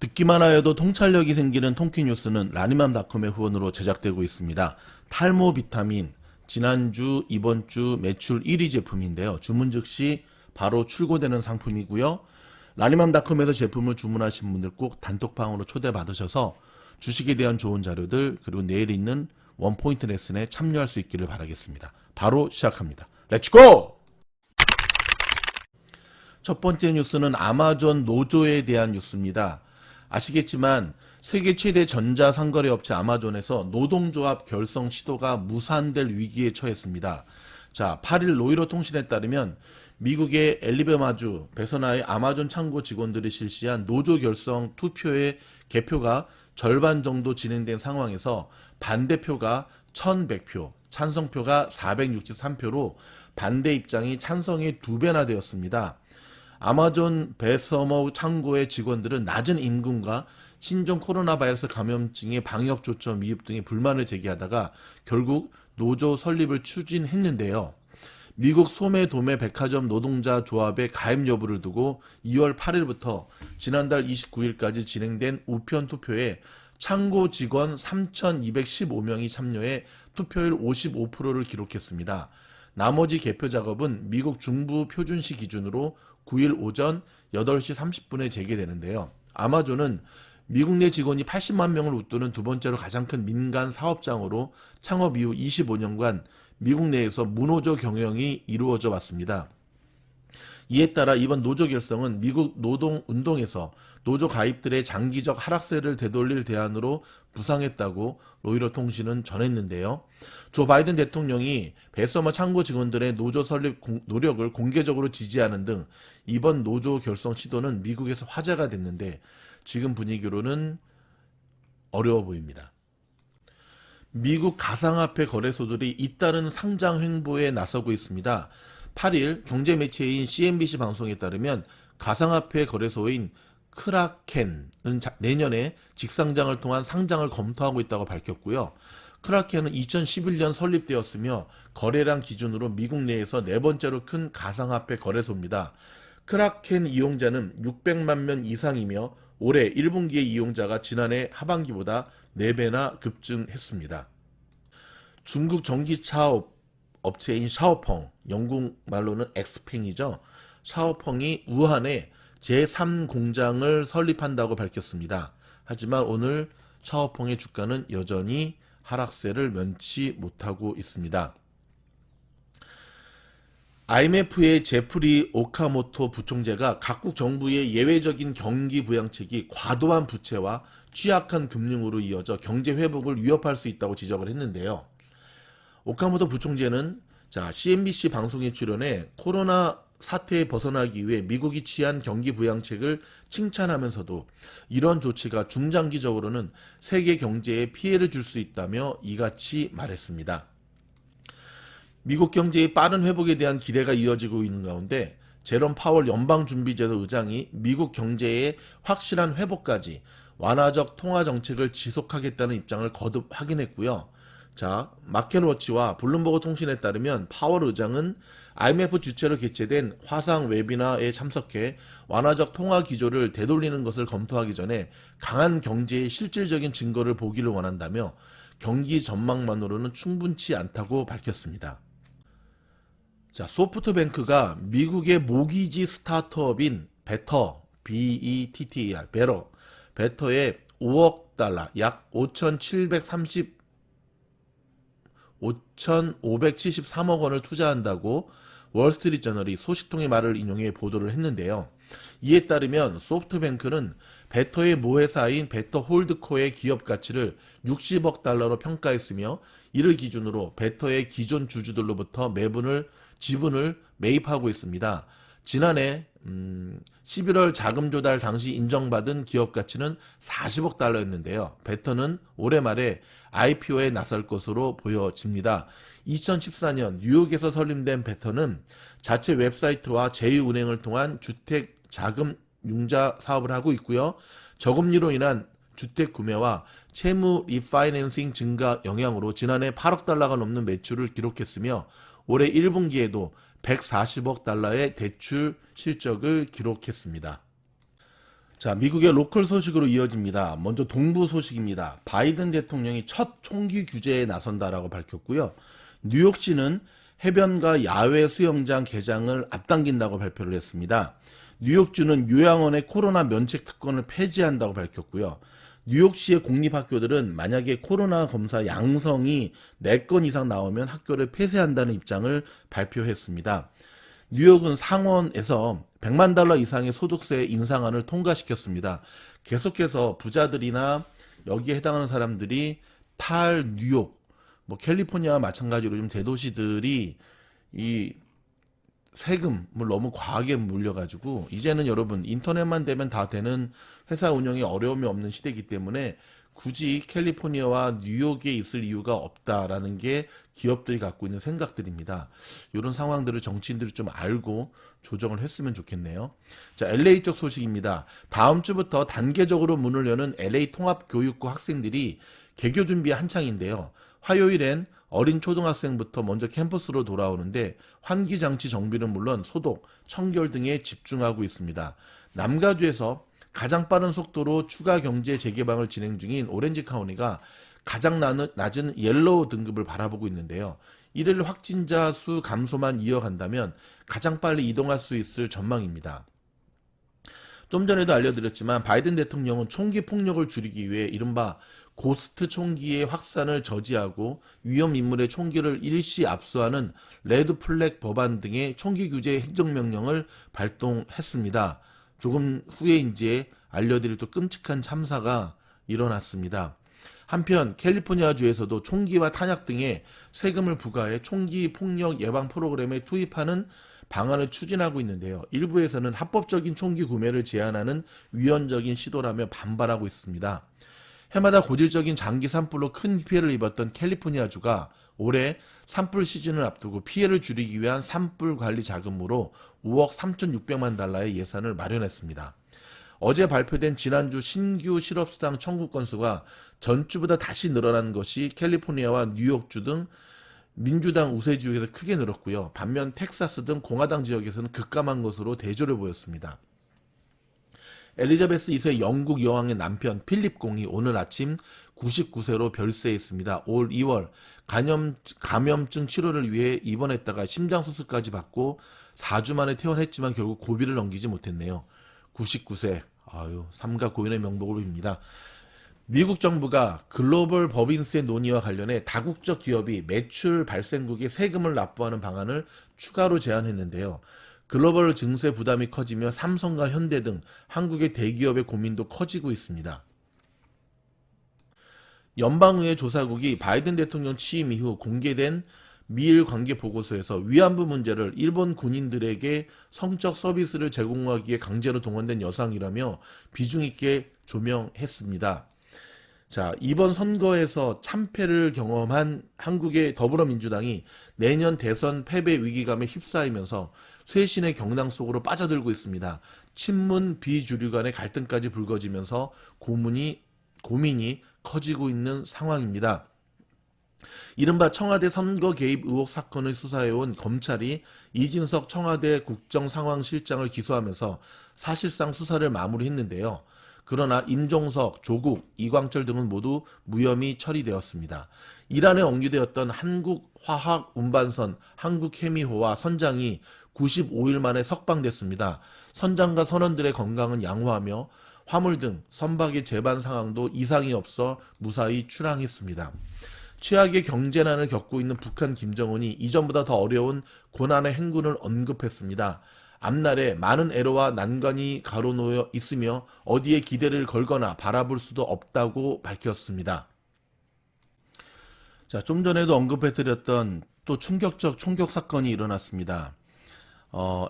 듣기만 하여도 통찰력이 생기는 통키뉴스는 라니맘닷컴의 후원으로 제작되고 있습니다. 탈모 비타민, 지난주, 이번주 매출 1위 제품인데요. 주문 즉시 바로 출고되는 상품이고요. 라니맘닷컴에서 제품을 주문하신 분들 꼭 단톡방으로 초대받으셔서 주식에 대한 좋은 자료들, 그리고 내일 있는 원포인트 레슨에 참여할 수 있기를 바라겠습니다. 바로 시작합니다. 렛츠고! 첫 번째 뉴스는 아마존 노조에 대한 뉴스입니다. 아시겠지만 세계 최대 전자상거래 업체 아마존에서 노동조합 결성 시도가 무산될 위기에 처했습니다. 자, 8일 로이터 통신에 따르면 미국의 엘리베마주 베서나의 아마존 창고 직원들이 실시한 노조 결성 투표의 개표가 절반 정도 진행된 상황에서 반대표가 1100표, 찬성표가 463표로 반대 입장이 찬성의 2배나 되었습니다. 아마존 베서머 창고의 직원들은 낮은 임금과 신종 코로나 바이러스 감염증의 방역 조처 미흡 등의 불만을 제기하다가 결국 노조 설립을 추진했는데요. 미국 소매 도매 백화점 노동자 조합의 가입 여부를 두고 2월 8일부터 지난달 29일까지 진행된 우편 투표에 창고 직원 3,215명이 참여해 투표율 55%를 기록했습니다. 나머지 개표 작업은 미국 중부 표준시 기준으로 9일 오전 8시 30분에 재개되는데요. 아마존은 미국 내 직원이 80만 명을 웃도는 두 번째로 가장 큰 민간 사업장으로 창업 이후 25년간 미국 내에서 무노조 경영이 이루어져 왔습니다. 이에 따라 이번 노조 결성은 미국 노동운동에서 노조 가입들의 장기적 하락세를 되돌릴 대안으로 부상했다고 로이터 통신은 전했는데요. 조 바이든 대통령이 베서머 창고 직원들의 노조 설립 노력을 공개적으로 지지하는 등 이번 노조 결성 시도는 미국에서 화제가 됐는데 지금 분위기로는 어려워 보입니다. 미국 가상화폐 거래소들이 잇따른 상장 횡보에 나서고 있습니다. 8일 경제 매체인 CNBC 방송에 따르면 가상화폐 거래소인 크라켄은 내년에 직상장을 통한 상장을 검토하고 있다고 밝혔고요. 크라켄은 2011년 설립되었으며 거래량 기준으로 미국 내에서 네 번째로 큰 가상화폐 거래소입니다. 크라켄 이용자는 600만 명 이상이며 올해 1분기의 이용자가 지난해 하반기보다 4배나 급증했습니다. 중국 전기차 업체인 샤오펑, 영국 말로는 엑스팽이죠. 샤오펑이 우한에 제3공장을 설립한다고 밝혔습니다. 하지만 오늘 샤오펑의 주가는 여전히 하락세를 면치 못하고 있습니다. IMF의 제프리 오카모토 부총재가 각국 정부의 예외적인 경기 부양책이 과도한 부채와 취약한 금융으로 이어져 경제 회복을 위협할 수 있다고 지적을 했는데요. 오카모토 부총재는 CNBC 방송에 출연해 코로나 사태에 벗어나기 위해 미국이 취한 경기 부양책을 칭찬하면서도 이런 조치가 중장기적으로는 세계 경제에 피해를 줄 수 있다며 이같이 말했습니다. 미국 경제의 빠른 회복에 대한 기대가 이어지고 있는 가운데 제롬 파월 연방준비제도 의장이 미국 경제의 확실한 회복까지 완화적 통화 정책을 지속하겠다는 입장을 거듭 확인했고요. 마켓워치와 블룸버그 통신에 따르면 파월 의장은 IMF 주최로 개최된 화상 웨비나에 참석해 완화적 통화 기조를 되돌리는 것을 검토하기 전에 강한 경제의 실질적인 증거를 보기를 원한다며 경기 전망만으로는 충분치 않다고 밝혔습니다. 소프트뱅크가 미국의 모기지 스타트업인 베터, BETTER, 베터에 5억 달러, 약 5,573억 원을 투자한다고 월스트리트 저널이 소식통의 말을 인용해 보도를 했는데요. 이에 따르면 소프트뱅크는 베터의 모회사인 베터 홀드코의 기업 가치를 60억 달러로 평가했으며 이를 기준으로 베터의 기존 주주들로부터 지분을 매입하고 있습니다. 지난해 11월 자금 조달 당시 인정받은 기업 가치는 40억 달러였는데요. 베터는 올해 말에 IPO에 나설 것으로 보여집니다. 2014년 뉴욕에서 설립된 베터는 자체 웹사이트와 제2은행을 통한 주택 자금 융자 사업을 하고 있고요. 저금리로 인한 주택 구매와 채무 리파이낸싱 증가 영향으로 지난해 8억 달러가 넘는 매출을 기록했으며 올해 1분기에도 140억 달러의 대출 실적을 기록했습니다. 자, 미국의 로컬 소식으로 이어집니다. 먼저 동부 소식입니다. 바이든 대통령이 첫 총기 규제에 나선다라고 밝혔고요. 뉴욕시는 해변가 야외 수영장 개장을 앞당긴다고 발표를 했습니다. 뉴욕주는 요양원의 코로나 면책 특권을 폐지한다고 밝혔고요. 뉴욕시의 공립학교들은 만약에 코로나 검사 양성이 4건 이상 나오면 학교를 폐쇄한다는 입장을 발표했습니다. 뉴욕은 상원에서 100만 달러 이상의 소득세 인상안을 통과시켰습니다. 계속해서 부자들이나 여기에 해당하는 사람들이 뉴욕, 캘리포니아와 마찬가지로 좀 대도시들이 이 세금을 너무 과하게 물려가지고 이제는 여러분 인터넷만 되면 다 되는 회사 운영에 어려움이 없는 시대이기 때문에 굳이 캘리포니아와 뉴욕에 있을 이유가 없다라는 게 기업들이 갖고 있는 생각들입니다. 이런 상황들을 정치인들이 좀 알고 조정을 했으면 좋겠네요. 자, LA 쪽 소식입니다. 다음 주부터 단계적으로 문을 여는 LA 통합교육고 학생들이 개교 준비 한창인데요. 화요일엔 어린 초등학생부터 먼저 캠퍼스로 돌아오는데 환기장치 정비는 물론 소독, 청결 등에 집중하고 있습니다. 남가주에서 가장 빠른 속도로 추가 경제 재개방을 진행 중인 오렌지 카운티가 가장 낮은 옐로우 등급을 바라보고 있는데요. 이를 확진자 수 감소만 이어간다면 가장 빨리 이동할 수 있을 전망입니다. 좀 전에도 알려드렸지만 바이든 대통령은 총기 폭력을 줄이기 위해 이른바 고스트 총기의 확산을 저지하고 위험 인물의 총기를 일시 압수하는 레드 플렉 법안 등의 총기 규제 행정명령을 발동했습니다. 조금 후에 이제 알려드릴 또 끔찍한 참사가 일어났습니다. 한편 캘리포니아주에서도 총기와 탄약 등에 세금을 부과해 총기 폭력 예방 프로그램에 투입하는 방안을 추진하고 있는데요. 일부에서는 합법적인 총기 구매를 제한하는 위헌적인 시도라며 반발하고 있습니다. 해마다 고질적인 장기 산불로 큰 피해를 입었던 캘리포니아주가 올해 산불 시즌을 앞두고 피해를 줄이기 위한 산불 관리 자금으로 5억 3,600만 달러의 예산을 마련했습니다. 어제 발표된 지난주 신규 실업수당 청구 건수가 전주보다 다시 늘어난 것이 캘리포니아와 뉴욕주 등 민주당 우세 지역에서 크게 늘었고요. 반면 텍사스 등 공화당 지역에서는 급감한 것으로 대조를 보였습니다. 엘리자베스 2세 영국 여왕의 남편 필립 공이 오늘 아침 99세로 별세했습니다. 올 2월 감염증 치료를 위해 입원했다가 심장수술까지 받고 4주 만에 퇴원했지만 결국 고비를 넘기지 못했네요. 99세, 삼가 고인의 명복을 빕니다. 미국 정부가 글로벌 법인세 논의와 관련해 다국적 기업이 매출 발생국에 세금을 납부하는 방안을 추가로 제안했는데요. 글로벌 증세 부담이 커지며 삼성과 현대 등 한국의 대기업의 고민도 커지고 있습니다. 연방의회 조사국이 바이든 대통령 취임 이후 공개된 미일 관계 보고서에서 위안부 문제를 일본 군인들에게 성적 서비스를 제공하기에 강제로 동원된 여성이라며 비중 있게 조명했습니다. 자, 이번 선거에서 참패를 경험한 한국의 더불어민주당이 내년 대선 패배 위기감에 휩싸이면서 쇄신의 경랑 속으로 빠져들고 있습니다. 친문 비주류 간의 갈등까지 불거지면서 고민이 커지고 있는 상황입니다. 이른바 청와대 선거 개입 의혹 사건을 수사해온 검찰이 이진석 청와대 국정상황실장을 기소하면서 사실상 수사를 마무리했는데요. 그러나 임종석, 조국, 이광철 등은 모두 무혐의 처리되었습니다. 이란에 억류되었던 한국화학운반선 한국케미호와 선장이 95일 만에 석방됐습니다. 선장과 선원들의 건강은 양호하며 화물 등 선박의 제반 상황도 이상이 없어 무사히 출항했습니다. 최악의 경제난을 겪고 있는 북한 김정은이 이전보다 더 어려운 고난의 행군을 언급했습니다. 앞날에 많은 애로와 난관이 가로놓여 있으며 어디에 기대를 걸거나 바라볼 수도 없다고 밝혔습니다. 자, 좀 전에도 언급해드렸던 또 충격적 총격 사건이 일어났습니다.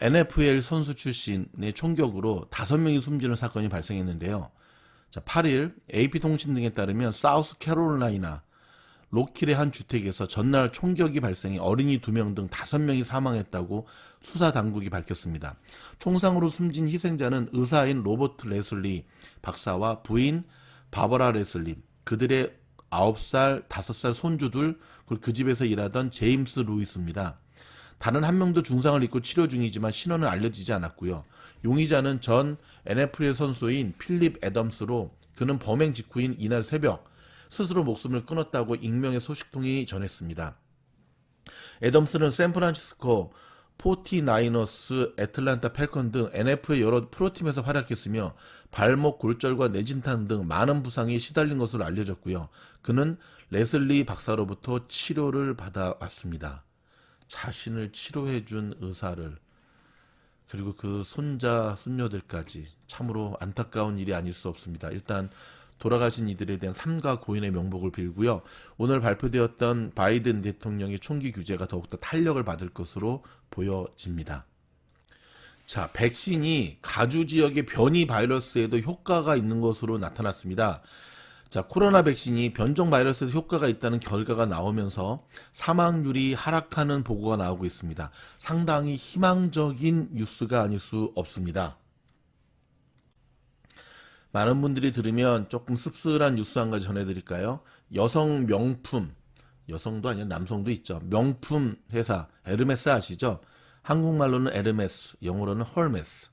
NFL 선수 출신의 총격으로 5명이 숨지는 사건이 발생했는데요. 자, 8일 AP통신 등에 따르면 사우스캐롤라이나 로킬의 한 주택에서 전날 총격이 발생해 어린이 2명 등 5명이 사망했다고 수사 당국이 밝혔습니다. 총상으로 숨진 희생자는 의사인 로버트 레슬리 박사와 부인 바버라 레슬리, 그들의 9살, 5살 손주들, 그리고 그 집에서 일하던 제임스 루이스입니다. 다른 한 명도 중상을 입고 치료 중이지만 신원은 알려지지 않았고요. 용의자는 전 NFL 선수인 필립 애덤스로 그는 범행 직후인 이날 새벽 스스로 목숨을 끊었다고 익명의 소식통이 전했습니다. 애덤스는 샌프란시스코 49어스, 애틀란타 팰컨 등 NFL의 여러 프로팀에서 활약했으며 발목 골절과 뇌진탕 등 많은 부상에 시달린 것으로 알려졌고요. 그는 레슬리 박사로부터 치료를 받아왔습니다. 자신을 치료해준 의사를, 그리고 그 손자, 손녀들까지 참으로 안타까운 일이 아닐 수 없습니다. 일단 돌아가신 이들에 대한 삼가 고인의 명복을 빌고요. 오늘 발표되었던 바이든 대통령의 총기 규제가 더욱더 탄력을 받을 것으로 보여집니다. 자, 백신이 가주 지역의 변이 바이러스에도 효과가 있는 것으로 나타났습니다. 자, 코로나 백신이 변종 바이러스에도 효과가 있다는 결과가 나오면서 사망률이 하락하는 보고가 나오고 있습니다. 상당히 희망적인 뉴스가 아닐 수 없습니다. 많은 분들이 들으면 조금 씁쓸한 뉴스 한 가지 전해드릴까요? 여성 명품, 여성도 아니라 남성도 있죠. 명품 회사 에르메스 아시죠? 한국말로는 에르메스, 영어로는 헐메스.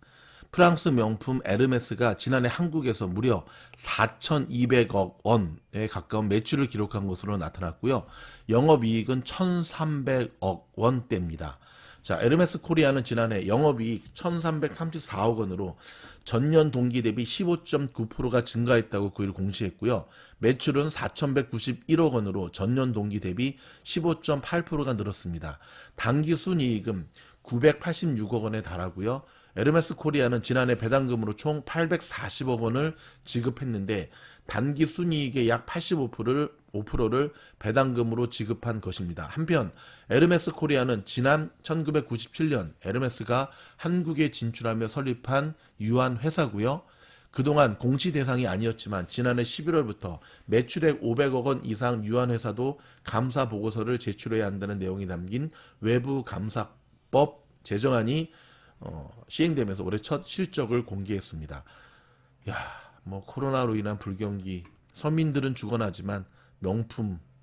프랑스 명품 에르메스가 지난해 한국에서 무려 4,200억 원에 가까운 매출을 기록한 것으로 나타났고요. 영업이익은 1,300억 원대입니다. 자, 에르메스 코리아는 지난해 영업이익 1,334억 원으로 전년 동기 대비 15.9%가 증가했다고 9일 공시했고요. 매출은 4,191억 원으로 전년 동기 대비 15.8%가 늘었습니다. 당기 순이익은 986억 원에 달하고요. 에르메스 코리아는 지난해 배당금으로 총 840억 원을 지급했는데 단기 순이익의 약 85%를 배당금으로 지급한 것입니다. 한편 에르메스 코리아는 지난 1997년 에르메스가 한국에 진출하며 설립한 유한 회사고요. 그동안 공시 대상이 아니었지만 지난해 11월부터 매출액 500억 원 이상 유한 회사도 감사 보고서를 제출해야 한다는 내용이 담긴 외부 감사법 제정안이 시행되면서 올해 첫 실적을 공개했습니다. 야, 뭐 코로나로 인한 불경기, 서민들은 죽어나지만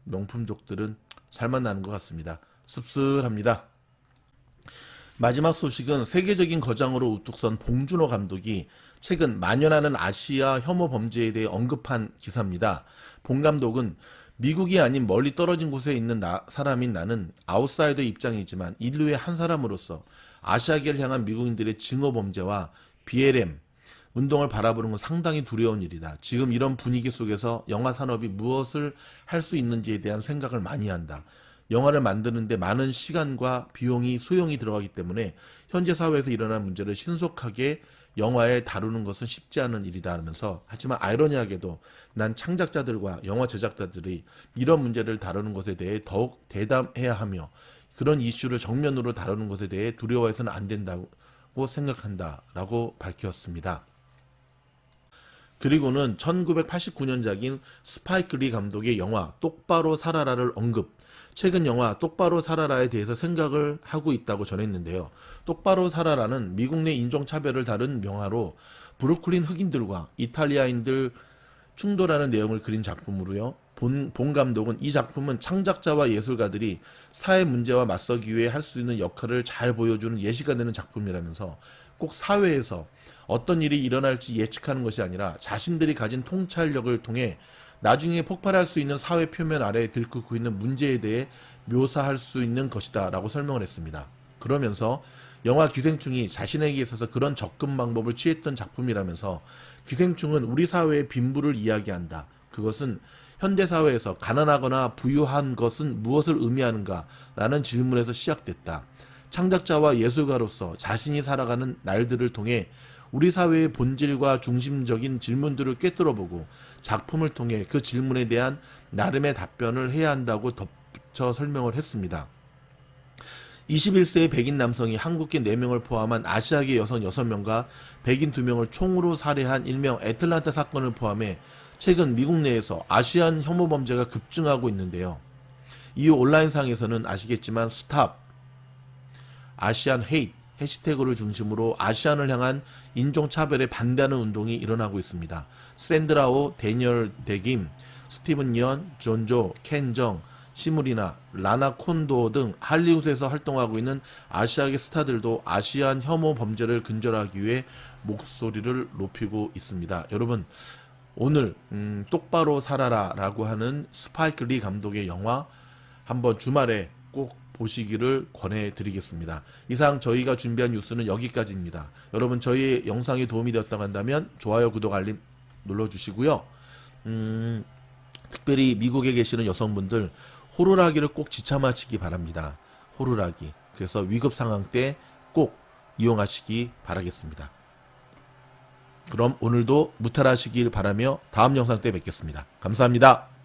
명품족들은 살만 나는 것 같습니다. 씁쓸합니다. 마지막 소식은 세계적인 거장으로 우뚝 선 봉준호 감독이 최근 만연하는 아시아 혐오 범죄에 대해 언급한 기사입니다. 봉 감독은 미국이 아닌 멀리 떨어진 곳에 있는 사람인 나는 아웃사이더 입장이지만 인류의 한 사람으로서 아시아계를 향한 미국인들의 증오 범죄와 BLM 운동을 바라보는 건 상당히 두려운 일이다. 지금 이런 분위기 속에서 영화 산업이 무엇을 할 수 있는지에 대한 생각을 많이 한다. 영화를 만드는데 많은 시간과 비용이 소용이 들어가기 때문에 현재 사회에서 일어난 문제를 신속하게 영화에 다루는 것은 쉽지 않은 일이다 하면서, 하지만 아이러니하게도 난 창작자들과 영화 제작자들이 이런 문제를 다루는 것에 대해 더욱 대담해야 하며 그런 이슈를 정면으로 다루는 것에 대해 두려워해서는 안 된다고 생각한다 라고 밝혔습니다. 그리고는 1989년작인 스파이크 리 감독의 영화 똑바로 살아라를 언급, 최근 영화 똑바로 살아라에 대해서 생각을 하고 있다고 전했는데요. 똑바로 살아라는 미국 내 인종차별을 다룬 명화로 브루클린 흑인들과 이탈리아인들 충돌하는 내용을 그린 작품으로요. 본 감독은 이 작품은 창작자와 예술가들이 사회 문제와 맞서기 위해 할 수 있는 역할을 잘 보여주는 예시가 되는 작품이라면서 꼭 사회에서 어떤 일이 일어날지 예측하는 것이 아니라 자신들이 가진 통찰력을 통해 나중에 폭발할 수 있는 사회 표면 아래에 들끓고 있는 문제에 대해 묘사할 수 있는 것이다 라고 설명을 했습니다. 그러면서 영화 기생충이 자신에게 있어서 그런 접근 방법을 취했던 작품이라면서 기생충은 우리 사회의 빈부를 이야기한다. 그것은 현대사회에서 가난하거나 부유한 것은 무엇을 의미하는가 라는 질문에서 시작됐다. 창작자와 예술가로서 자신이 살아가는 날들을 통해 우리 사회의 본질과 중심적인 질문들을 꿰뚫어보고 작품을 통해 그 질문에 대한 나름의 답변을 해야 한다고 덧붙여 설명을 했습니다. 21세의 백인 남성이 한국계 4명을 포함한 아시아계 여성 6명과 백인 2명을 총으로 살해한 일명 애틀란타 사건을 포함해 최근 미국 내에서 아시안 혐오 범죄가 급증하고 있는데요. 이후 온라인상에서는 아시겠지만 스탑, 아시안 헤이트 해시태그를 중심으로 아시안을 향한 인종차별에 반대하는 운동이 일어나고 있습니다. 샌드라오, 데니얼 데김, 스티븐 연, 존조, 켄정, 시물이나 라나 콘도 등 할리우드에서 활동하고 있는 아시아계 스타들도 아시안 혐오 범죄를 근절하기 위해 목소리를 높이고 있습니다. 여러분, 오늘 똑바로 살아라 라고 하는 스파이크 리 감독의 영화 한번 주말에 꼭 보시기를 권해드리겠습니다. 이상 저희가 준비한 뉴스는 여기까지입니다. 여러분, 저희 영상이 도움이 되었다고 한다면 좋아요, 구독, 알림 눌러주시고요. 특별히 미국에 계시는 여성분들 호루라기를 꼭 지참하시기 바랍니다. 호루라기. 그래서 위급 상황 때 꼭 이용하시기 바라겠습니다. 그럼 오늘도 무탈하시길 바라며 다음 영상 때 뵙겠습니다. 감사합니다.